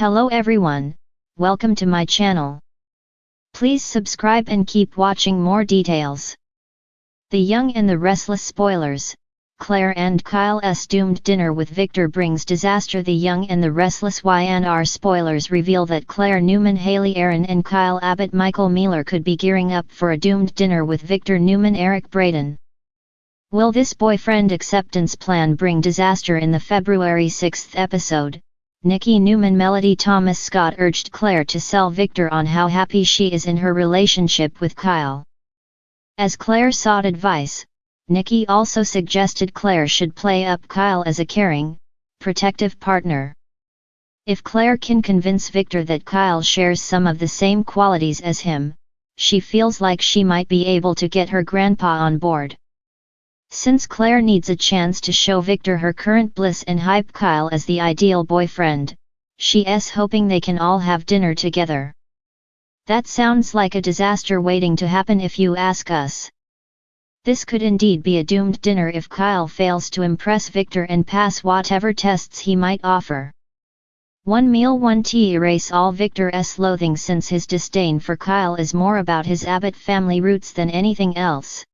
Hello everyone, welcome to my channel. Please subscribe and keep watching more details. The Young and the Restless spoilers. Claire and Kyle's doomed dinner with Victor brings disaster. The Young and the Restless YNR spoilers reveal that Claire Newman, Haley Aaron and Kyle Abbott Michael Mealer could be gearing up for a doomed dinner with Victor Newman Eric Braden. Will this boyfriend acceptance plan bring disaster? In the February 6th episode, Nikki Newman Melody Thomas Scott urged Claire to sell Victor on how happy she is in her relationship with Kyle. As Claire sought advice, Nikki also suggested Claire should play up Kyle as a caring, protective partner. If Claire can convince Victor that Kyle shares some of the same qualities as him, she feels like she might be able to get her grandpa on board. Since Claire needs a chance to show Victor her current bliss and hype Kyle as the ideal boyfriend, she's hoping they can all have dinner together. That sounds like a disaster waiting to happen if you ask us. This could indeed be a doomed dinner if Kyle fails to impress Victor and pass whatever tests he might offer. One meal one tea erase all Victor's loathing, since his disdain for Kyle is more about his Abbott family roots than anything else.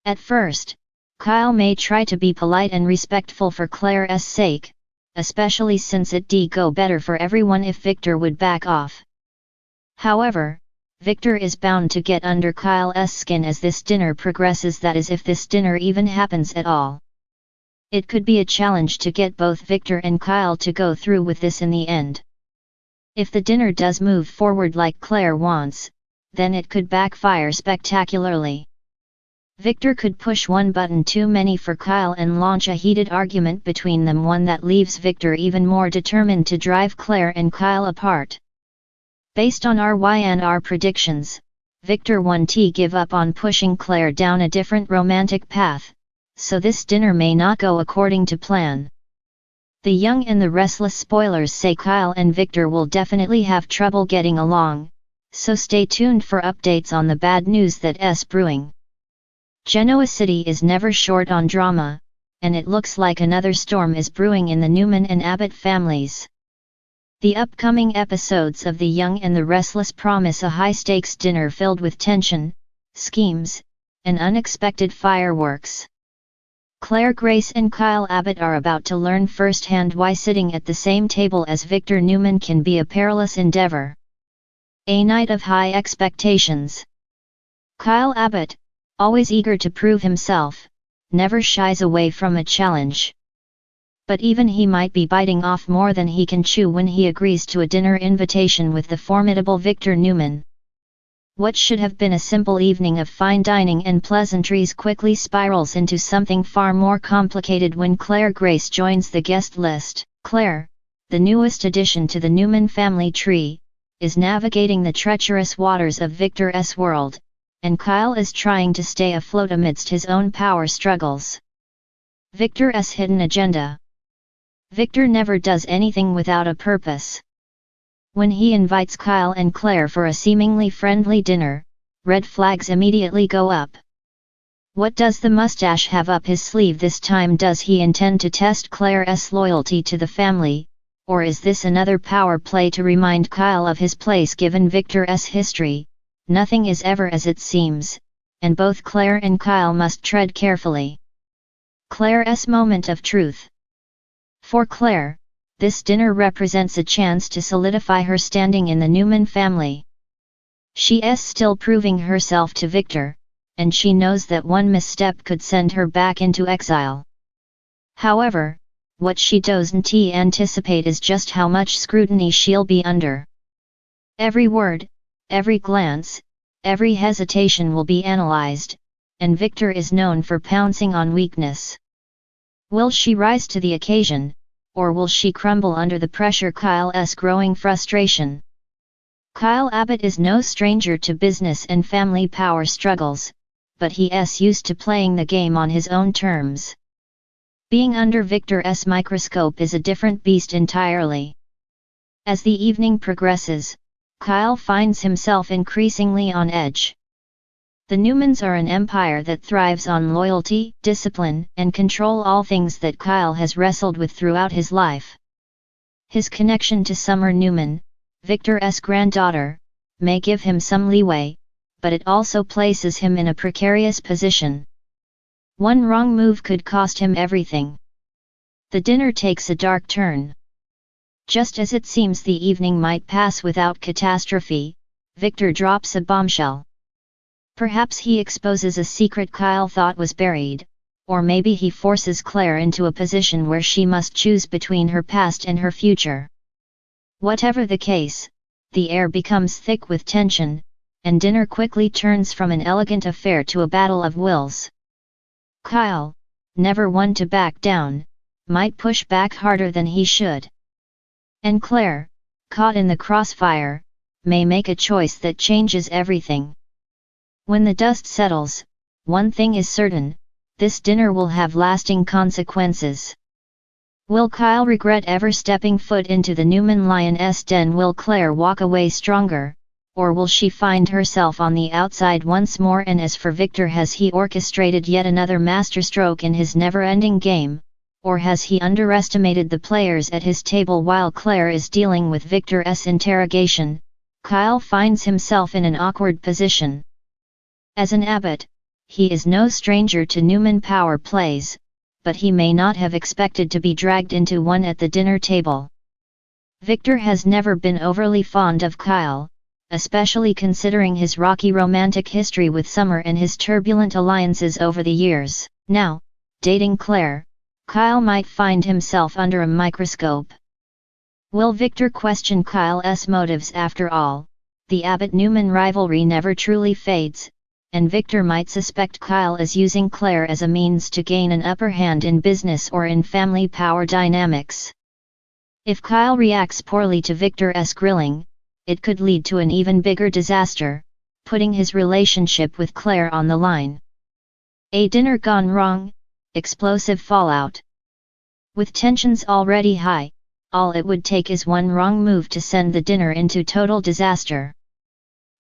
At first, Kyle may try to be polite and respectful for Claire's sake, especially since it'd go better for everyone if Victor would back off. However, Victor is bound to get under Kyle's skin as this dinner progresses, that is, if this dinner even happens at all. It could be a challenge to get both Victor and Kyle to go through with this in the end. If the dinner does move forward like Claire wants, then it could backfire spectacularly. Victor could push one button too many for Kyle and launch a heated argument between them, one that leaves Victor even more determined to drive Claire and Kyle apart. Based on our YNR predictions, Victor won't give up on pushing Claire down a different romantic path, so this dinner may not go according to plan. The Young and the Restless spoilers say Kyle and Victor will definitely have trouble getting along, so stay tuned for updates on the bad news that's brewing. Genoa City is never short on drama, and it looks like another storm is brewing in the Newman and Abbott families. The upcoming episodes of The Young and the Restless promise a high-stakes dinner filled with tension, schemes, and unexpected fireworks. Claire Grace and Kyle Abbott are about to learn firsthand why sitting at the same table as Victor Newman can be a perilous endeavor. A night of high expectations. Kyle Abbott, always eager to prove himself, never shies away from a challenge. But even he might be biting off more than he can chew when he agrees to a dinner invitation with the formidable Victor Newman. What should have been a simple evening of fine dining and pleasantries quickly spirals into something far more complicated when Claire Grace joins the guest list. Claire, the newest addition to the Newman family tree, is navigating the treacherous waters of Victor's world, and Kyle is trying to stay afloat amidst his own power struggles. Victor's hidden agenda. Victor never does anything without a purpose. When he invites Kyle and Claire for a seemingly friendly dinner, red flags immediately go up. What does the mustache have up his sleeve this time? Does he intend to test Claire's loyalty to the family, or is this another power play to remind Kyle of his place given Victor's history? Nothing is ever as it seems, and both Claire and Kyle must tread carefully. Claire's moment of truth. For Claire, this dinner represents a chance to solidify her standing in the Newman family. She's still proving herself to Victor, and she knows that one misstep could send her back into exile. However, what she doesn't anticipate is just how much scrutiny she'll be under. Every word, every glance, every hesitation will be analyzed, and Victor is known for pouncing on weakness. Will she rise to the occasion, or will she crumble under the pressure? Kyle's growing frustration. Kyle Abbott is no stranger to business and family power struggles, but he's used to playing the game on his own terms. Being under Victor's microscope is a different beast entirely. As the evening progresses, Kyle finds himself increasingly on edge. The Newmans are an empire that thrives on loyalty, discipline, and control, all things that Kyle has wrestled with throughout his life. His connection to Summer Newman, Victor's granddaughter, may give him some leeway, but it also places him in a precarious position. One wrong move could cost him everything. The dinner takes a dark turn. Just as it seems the evening might pass without catastrophe, Victor drops a bombshell. Perhaps he exposes a secret Kyle thought was buried, or maybe he forces Claire into a position where she must choose between her past and her future. Whatever the case, the air becomes thick with tension, and dinner quickly turns from an elegant affair to a battle of wills. Kyle, never one to back down, might push back harder than he should. And Claire, caught in the crossfire, may make a choice that changes everything. When the dust settles, one thing is certain, this dinner will have lasting consequences. Will Kyle regret ever stepping foot into the Newman lion's den? Will Claire walk away stronger, or will she find herself on the outside once more? And as for Victor, has he orchestrated yet another masterstroke in his never-ending game, or has he underestimated the players at his table? While Claire is dealing with Victor's interrogation, Kyle finds himself in an awkward position. As an abbot, he is no stranger to Newman power plays, but he may not have expected to be dragged into one at the dinner table. Victor has never been overly fond of Kyle, especially considering his rocky romantic history with Summer and his turbulent alliances over the years. Now, dating Claire, Kyle might find himself under a microscope. Will Victor question Kyle's motives? After all, the Abbott-Newman rivalry never truly fades, and Victor might suspect Kyle is using Claire as a means to gain an upper hand in business or in family power dynamics. If Kyle reacts poorly to Victor's grilling, it could lead to an even bigger disaster, putting his relationship with Claire on the line. A dinner gone wrong, explosive fallout. With tensions already high, all it would take is one wrong move to send the dinner into total disaster.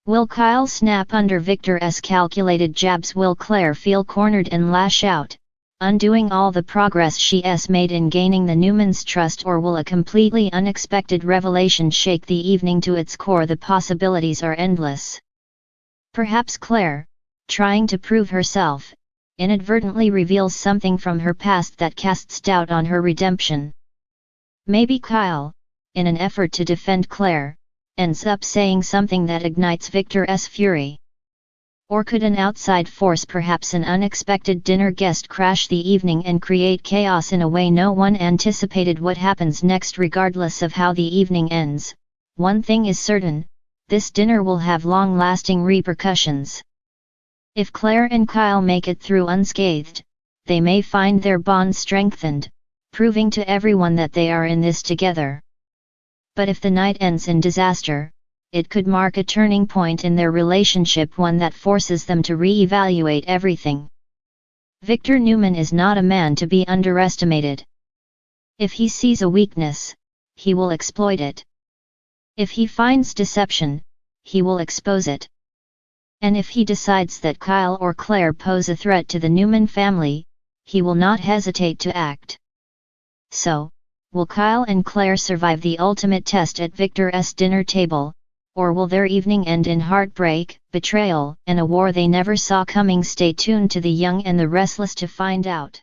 Will Kyle snap under Victor's calculated jabs? Will Claire feel cornered and lash out, undoing all the progress she's made in gaining the Newmans' trust? Or will a completely unexpected revelation shake the evening to its core? The possibilities are endless. Perhaps Claire, trying to prove herself, inadvertently reveals something from her past that casts doubt on her redemption. Maybe Kyle, in an effort to defend Claire, ends up saying something that ignites Victor's fury. Or could an outside force, perhaps an unexpected dinner guest, crash the evening and create chaos in a way no one anticipated? What happens next? Regardless of how the evening ends, one thing is certain, this dinner will have long-lasting repercussions. If Claire and Kyle make it through unscathed, they may find their bond strengthened, proving to everyone that they are in this together. But if the night ends in disaster, it could mark a turning point in their relationship, one that forces them to re-evaluate everything. Victor Newman is not a man to be underestimated. If he sees a weakness, he will exploit it. If he finds deception, he will expose it. And if he decides that Kyle or Claire pose a threat to the Newman family, he will not hesitate to act. So, will Kyle and Claire survive the ultimate test at Victor's dinner table, or will their evening end in heartbreak, betrayal, and a war they never saw coming? Stay tuned to The Young and the Restless to find out.